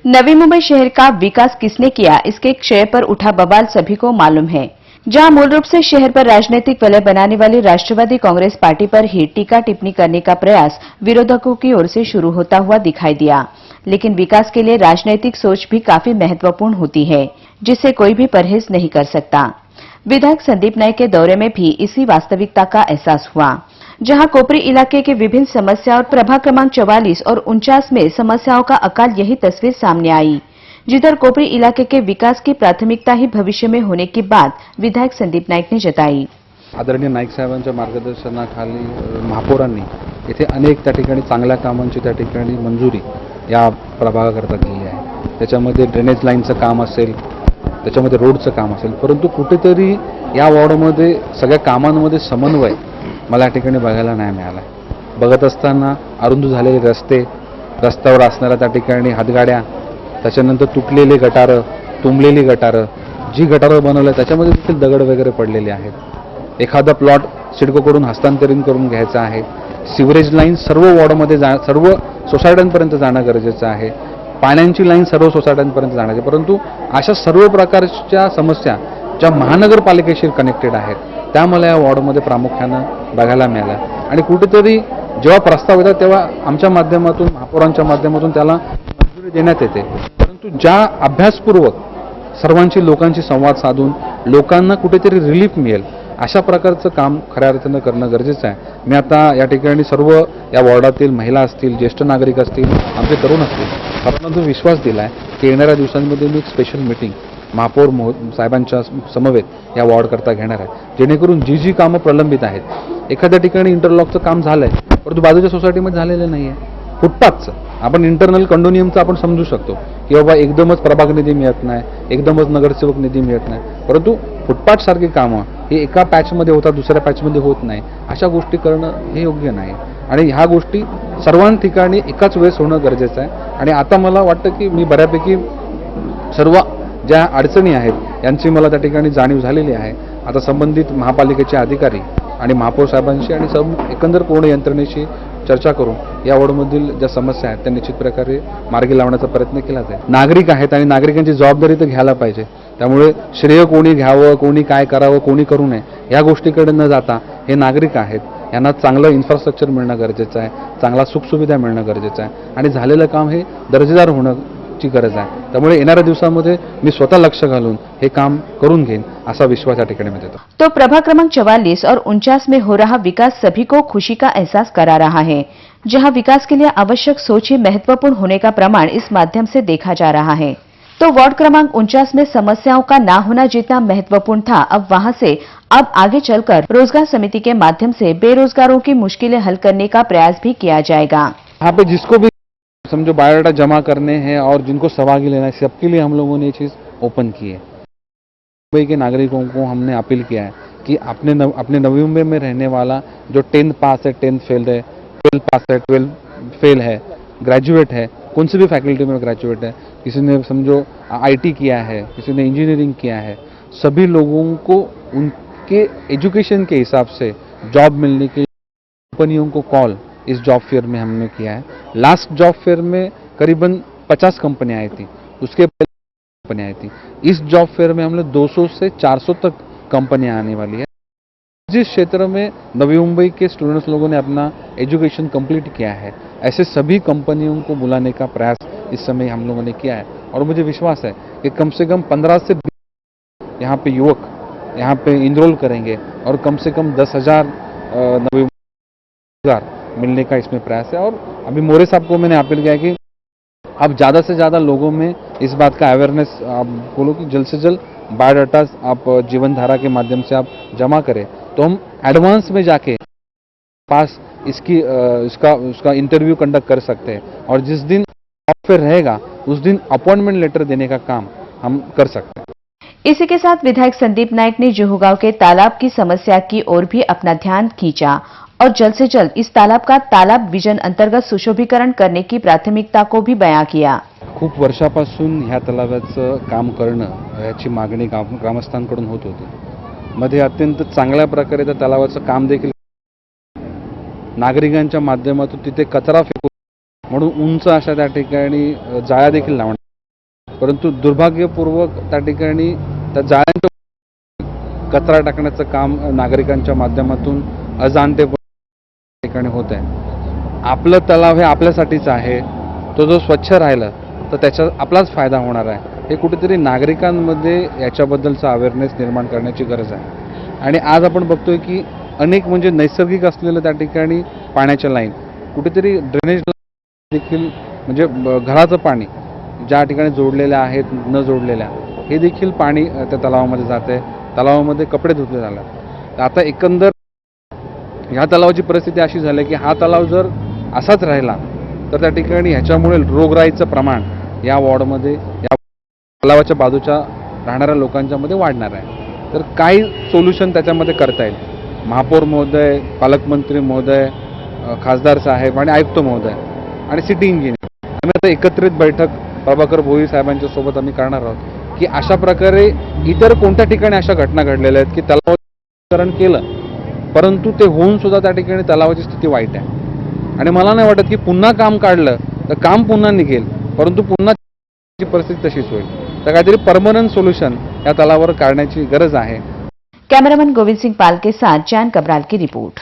नवी मुंबई शहर का विकास किसने किया, इसके क्षय पर उठा बवाल सभी को मालूम है। जहां मूल रूप से शहर पर राजनीतिक वलय बनाने वाली राष्ट्रवादी कांग्रेस पार्टी पर ही टीका टिप्पणी करने का प्रयास विरोधकों की ओर से शुरू होता हुआ दिखाई दिया। लेकिन विकास के लिए राजनीतिक सोच भी काफी महत्वपूर्ण होती है, जिससे कोई भी परहेज नहीं कर सकता। विधायक संदीप नाइक के दौरे में भी इसी वास्तविकता का एहसास हुआ, जहां कोपरी इलाके के विभिन्न समस्याओं और प्रभाग क्रमांक 44 और 49 में समस्याओं का अकाल यही तस्वीर सामने आई, जिधर कोपरी इलाके के विकास की प्राथमिकता ही भविष्य में होने की बात विधायक संदीप नाइक ने जताई। आदरणीय नाईक साहेबांच्या मार्गदर्शनाखाली महापौरांनी इथे अनेक त्या ठिकाणी चांगल्या कामांची त्या ठिकाणी मंजुरी या प्रभागाकरता केली आहे। त्याच्यामध्ये ड्रेनेज लाईनचं काम असेल, त्याच्यामध्ये रोडचं काम असेल, परंतु कुठेतरी या वॉर्डमध्ये सगळ्या कामांमध्ये समन्वय मला या ठिकाणी बघायला नाही मिळाला। बघत असताना अरुंद झालेले रस्ते, रस्त्यावर असणाऱ्या त्या ठिकाणी हातगाड्या, त्याच्यानंतर तुटलेले गटारं, तुंबलेली गटारं, जी गटारं बनवली त्याच्यामध्ये देखील दगड वगैरे पडलेले आहेत। एखादा प्लॉट सिडकोकडून हस्तांतरित करून घ्यायचा आहे। सिवरेज लाईन सर्व वॉर्डमध्ये सर्व सोसायट्यांपर्यंत जाणं गरजेचं आहे। पाण्याची लाईन सर्व सोसायट्यांपर्यंत जाण्याची, परंतु अशा सर्व प्रकारच्या समस्या ज्या महानगरपालिकेशी कनेक्टेड आहेत त्या मला या वॉर्डमध्ये प्रामुख्यानं बघायला मिळाल्या। आणि कुठेतरी जेव्हा प्रस्ताव येतात तेव्हा आमच्या माध्यमातून, महापौरांच्या माध्यमातून त्याला मंजुरी देण्यात येते, परंतु ज्या अभ्यासपूर्वक सर्वांची, लोकांशी संवाद साधून लोकांना कुठेतरी रिलीफ मिळेल अशा प्रकारचं काम खऱ्या अर्थानं करणं गरजेचं आहे। मी आता या ठिकाणी सर्व या वॉर्डातील महिला असतील, ज्येष्ठ नागरिक असतील, आमचे तरुण असतील, सर्वांना जो विश्वास दिला आहे की येणाऱ्या दिवसांमध्ये मी एक स्पेशल मीटिंग महापौर साहेबांच्या समवेत या वॉर्डकरता घेणार आहे, जेणेकरून जी कामं प्रलंबित आहेत, एखाद्या ठिकाणी इंटरलॉकचं काम झालं आहे परंतु बाजूच्या सोसायटीमध्ये झालेलं नाही आहे, फुटपाथचं आपण इंटरनल कंडोनियमचं आपण समजू शकतो की बाबा एकदमच प्रभाग निधी मिळत नाही, एकदमच नगरसेवक निधी मिळत नाही, परंतु फुटपाथ सारखी कामं हे एका पॅचमध्ये होतात, दुसऱ्या पॅचमध्ये होत नाही, अशा गोष्टी करणं हे योग्य नाही। आणि ह्या गोष्टी सर्वां ठिकाणी एकाच वेळेस होणं गरजेचं आहे। आणि आता मला वाटतं की मी बऱ्यापैकी सर्व ज्या अडचणी आहेत यांची मला त्या ठिकाणी जाणीव झालेली आहे। आता संबंधित महापालिकेचे अधिकारी आणि महापौर साहेबांशी आणि एकंदर पूर्ण यंत्रणेशी चर्चा करून या वॉर्डमधील ज्या समस्या आहेत त्या निश्चित प्रकारे मार्गी लावण्याचा प्रयत्न केला जाईल। नागरिक आहेत आणि नागरिकांची जबाबदारी तर घ्यायला पाहिजे, त्यामुळे श्रेय कोणी घ्यावं, कोणी काय करावं, कोणी करू नये या गोष्टीकडे न जाता हे नागरिक आहेत, यांना चांगलं इन्फ्रास्ट्रक्चर मिळणं गरजेचं आहे, चांगला सुखसुविधा मिळणं गरजेचं आहे आणि झालेलं काम हे दर्जेदार होणं ची गरज आहे। त्यामुळे येणाऱ्या दिवसांमध्ये मी स्वतः लक्ष घालून हे काम करून घेईन असा विश्वास या ठिकाणी मैं देतो। तो प्रभाग क्रमांक 44 और 49 में हो रहा विकास सभी को खुशी का एहसास करा रहा है, जहां विकास के लिए आवश्यक सोच ही महत्वपूर्ण होने का प्रमाण इस माध्यम से देखा जा रहा है। तो वार्ड क्रमांक 49 में समस्याओं का ना होना जितना महत्वपूर्ण था, अब वहां से अब आगे चलकर रोजगार समिति के माध्यम से बेरोजगारों की मुश्किलें हल करने का प्रयास भी किया जाएगा। यहाँ पे जिसको भी समझो बायोडाटा जमा करने हैं और जिनको सहभागी लेना है, सबके लिए हम लोगों ने ये चीज़ ओपन की है। मुंबई के नागरिकों को हमने अपील किया है कि अपने नवी मुंबई में रहने वाला जो 10th पास है, 10th फेल है, 12th पास है, 12th फेल है, ग्रेजुएट है, कौन सी भी फैकल्टी में ग्रेजुएट है, किसी ने समझो IT किया है, किसी ने इंजीनियरिंग किया है, सभी लोगों को उनके एजुकेशन के हिसाब से जॉब मिलने के लिए कंपनियों को कॉल इस जॉब फेयर में हमने किया है। लास्ट जॉब फेयर में करीबन 50 कंपनियां आई थी, उसके पहले कंपनियां आई थी। इस जॉब फेयर में हमने 200 से 400 तक कंपनियां आने वाली है। जिस क्षेत्र में नवी मुंबई के स्टूडेंट्स लोगों ने अपना एजुकेशन कंप्लीट किया है, ऐसे सभी कंपनियों को बुलाने का प्रयास इस समय हम लोगों ने किया है। और मुझे विश्वास है कि कम से कम 15 से 20 यहाँ पे युवक यहाँ पे इनरोल करेंगे और कम से कम 10,000 नवी रोजगार मिलने का इसमें प्रयास है। और अभी मोरे साहब को मैंने अपील किया है कि आप ज़्यादा से ज़्यादा लोगों में इस बात का अवेयरनेस आप बोलो कि जल्द से जल्द बायोडाटा आप जीवन धारा के माध्यम से आप जमा करें, तो हम एडवांस में जाके पास उसका इंटरव्यू कंडक्ट कर सकते हैं और जिस दिन ऑफर रहेगा उस दिन अपॉइंटमेंट लेटर देने का काम हम कर सकते हैं। इसी के साथ विधायक संदीप नाइक ने जुहूगांव के तालाब की समस्या की ओर भी अपना ध्यान खींचा और जल्द से जल्द इस तालाब का तालाब विजन अंतर्गत सुशोभीकरण करने की प्राथमिकता को भी बयां किया। खूप वर्षापासून ह्या तलावाचं काम करणं याची मागणी ग्रामस्थांकडून होत होती। मध्ये अत्यंत चांगल्या प्रकारे त्या तलावाचं काम देखील नागरिकांच्या माध्यमातून तिथे कचरा फेकू म्हणून उंच अशा त्या ठिकाणी जाळ्या देखील लावण्यात परंतु दुर्भाग्यपूर्वक त्या ठिकाणी त्या जाळ्यांच्या कचरा टाकण्याचं काम नागरिकांच्या माध्यमातून अजाणतेपणे ठिकाणी होत आहे. आपलं तलाव हे आपल्यासाठीच आहे. तो जो स्वच्छ राहिला तर त्याचा आपलाच फायदा होणार आहे. हे कुठेतरी नागरिकांमध्ये याच्याबद्दलचा अवेअरनेस निर्माण करण्याची गरज आहे. आणि आज आपण बघतोय की अनेक म्हणजे नैसर्गिक असलेलं त्या ठिकाणी पाण्याच्या लाईन कुठेतरी ड्रेनेज देखील म्हणजे घराचं पाणी ज्या ठिकाणी जोडलेल्या आहेत न जोडलेल्या हे देखील पाणी त्या तलावामध्ये जाते. तलावामध्ये कपडे धुतले जातात. तर आता एकंदर ह्या तलावाची परिस्थिती अशी झाली की हा तलाव जर असाच राहिला तर त्या ठिकाणी ह्याच्यामुळे रोगराईचं प्रमाण या वॉर्डमध्ये या तलावाच्या बाजूच्या राहणाऱ्या लोकांच्या मध्ये वाढणार आहे. तर काही सोल्युशन त्याच्यामध्ये करता येईल. महापौर महोदय, पालकमंत्री महोदय, खासदार साहेब आणि आयुक्त महोदय आणि सिटी इंजिनियर आम्ही आता एकत्रित बैठक प्रभाकर भोई साहेबांच्या सोबत आम्ही करणार आहोत की अशा प्रकारे इतर कोणत्या ठिकाणी अशा घटना घडलेल्या आहेत की तलावाकरण केलं परंतु ते होऊन सुद्धा त्या ठिकाणी तलावाची स्थिती वाईट आहे. आणि मला नाही वाटत की पुन्हा काम काढलं तर काम पुन्हा निघेल परंतु पुन्हा परिस्थिती तशीच होईल. तर काहीतरी परमनंट सोल्युशन या तलावावर काढण्याची गरज आहे. कैमरामैन गोविंद सिंह पाल के साथ जैन कबराल की रिपोर्ट.